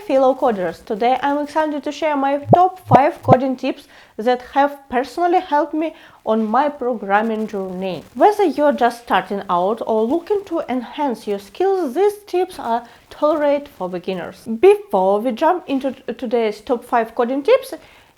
fellow coders, today I'm excited to share my top 5 coding tips that have personally helped me on my programming journey. Whether you're just starting out or looking to enhance your skills, these tips are tailored for beginners. Before we jump into today's top 5 coding tips,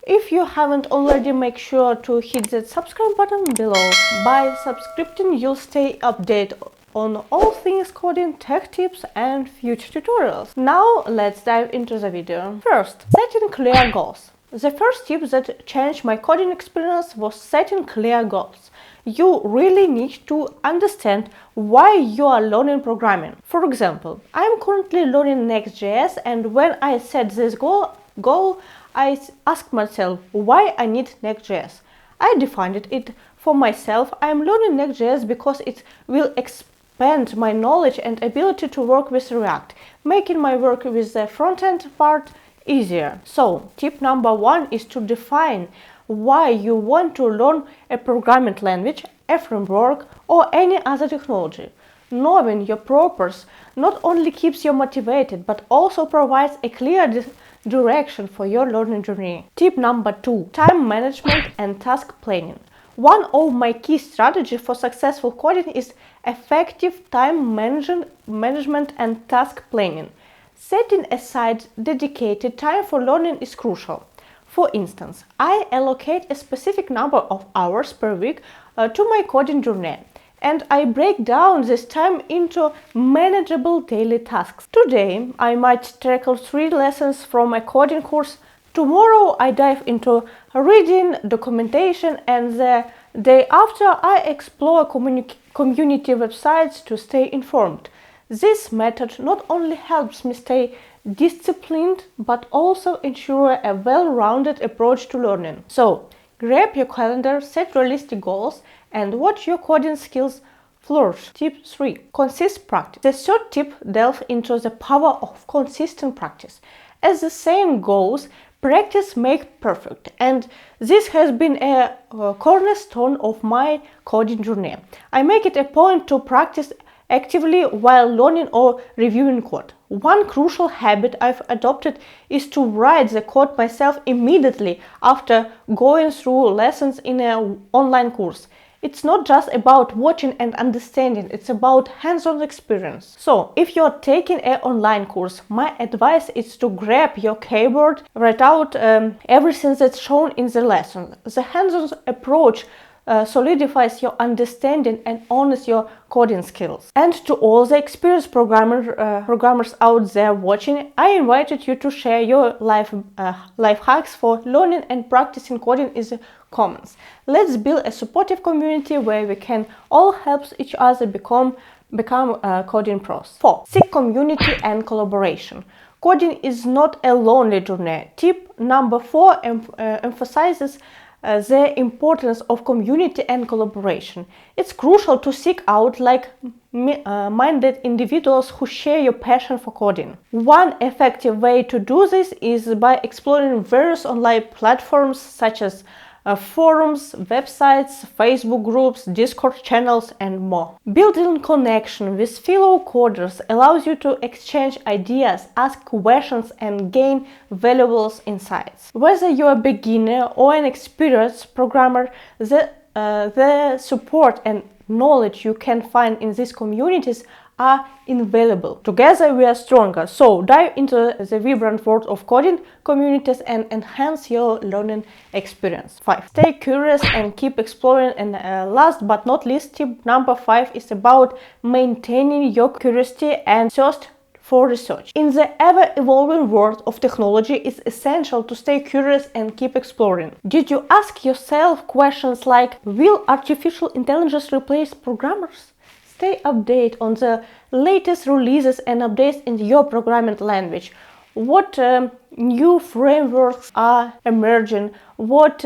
if you haven't already, make sure to hit that subscribe button below. By subscribing, you'll stay updated on all things coding, tech tips and future tutorials. Now let's dive into the video. First, setting clear goals. The first tip that changed my coding experience was setting clear goals. You really need to understand why you are learning programming. For example, I am currently learning Next.js, and when I set this goal, I asked myself why I need Next.js. I defined it for myself. I am learning Next.js because it will expand my knowledge and ability to work with React, making my work with the front-end part easier. So, tip number 1 is to define why you want to learn a programming language, a framework, or any other technology. Knowing your purpose not only keeps you motivated, but also provides a clear direction for your learning journey. Tip number 2, time management and task planning. One of my key strategies for successful coding is effective time management and task planning. Setting aside dedicated time for learning is crucial. For instance, I allocate a specific number of hours per week to my coding journey, and I break down this time into manageable daily tasks. Today, I might tackle 3 lessons from a coding course. Tomorrow, I dive into reading, documentation, and the day after, I explore community websites to stay informed. This method not only helps me stay disciplined, but also ensure a well-rounded approach to learning. So, grab your calendar, set realistic goals, and watch your coding skills flourish. Tip 3. Consistent practice. The third tip delves into the power of consistent practice. As the saying goes, practice makes perfect, and this has been a cornerstone of my coding journey. I make it a point to practice actively while learning or reviewing code. One crucial habit I've adopted is to write the code myself immediately after going through lessons in an online course. It's not just about watching and understanding, it's about hands-on experience. So, if you're taking an online course, my advice is to grab your keyboard, write out everything that's shown in the lesson. The hands-on approach solidifies your understanding and honors your coding skills. And to all the experienced programmers out there watching, I invited you to share your life hacks for learning and practicing coding in the comments. Let's build a supportive community where we can all help each other become coding pros. 4. Seek community and collaboration. Coding is not a lonely journey. Tip number 4 emphasizes the importance of community and collaboration. It's crucial to seek out like-minded individuals who share your passion for coding. One effective way to do this is by exploring various online platforms such as forums, websites, Facebook groups, Discord channels, and more. Building connection with fellow coders allows you to exchange ideas, ask questions, and gain valuable insights. Whether you're a beginner or an experienced programmer, the support and knowledge you can find in these communities are invaluable. Together we are stronger. So dive into the vibrant world of coding communities and enhance your learning experience. 5. Stay curious and keep exploring. And last but not least, tip number 5 is about maintaining your curiosity and thirst for research. In the ever-evolving world of technology, it's essential to stay curious and keep exploring. Did you ask yourself questions like, will artificial intelligence replace programmers? Stay updated on the latest releases and updates in your programming language. What new frameworks are emerging? What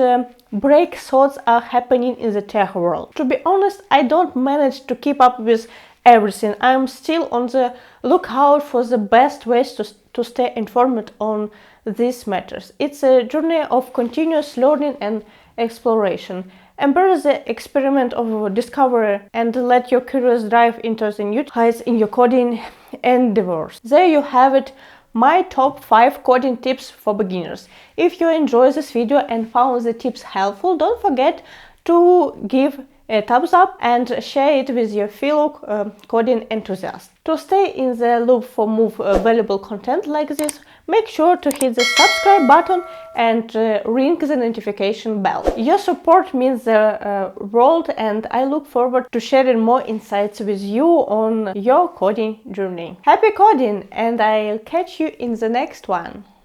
breakthroughs are happening in the tech world? To be honest, I don't manage to keep up with everything. I'm still on the lookout for the best ways to stay informed on these matters. It's a journey of continuous learning and exploration. Embrace the experiment of discovery and let your curious drive into the new heights in your coding endeavors. There you have it, my top 5 coding tips for beginners. If you enjoyed this video and found the tips helpful, don't forget to give a thumbs up and share it with your fellow coding enthusiasts. To stay in the loop for more valuable content like this, make sure to hit the subscribe button and ring the notification bell. Your support means the world, and I look forward to sharing more insights with you on your coding journey. Happy coding, and I'll catch you in the next one.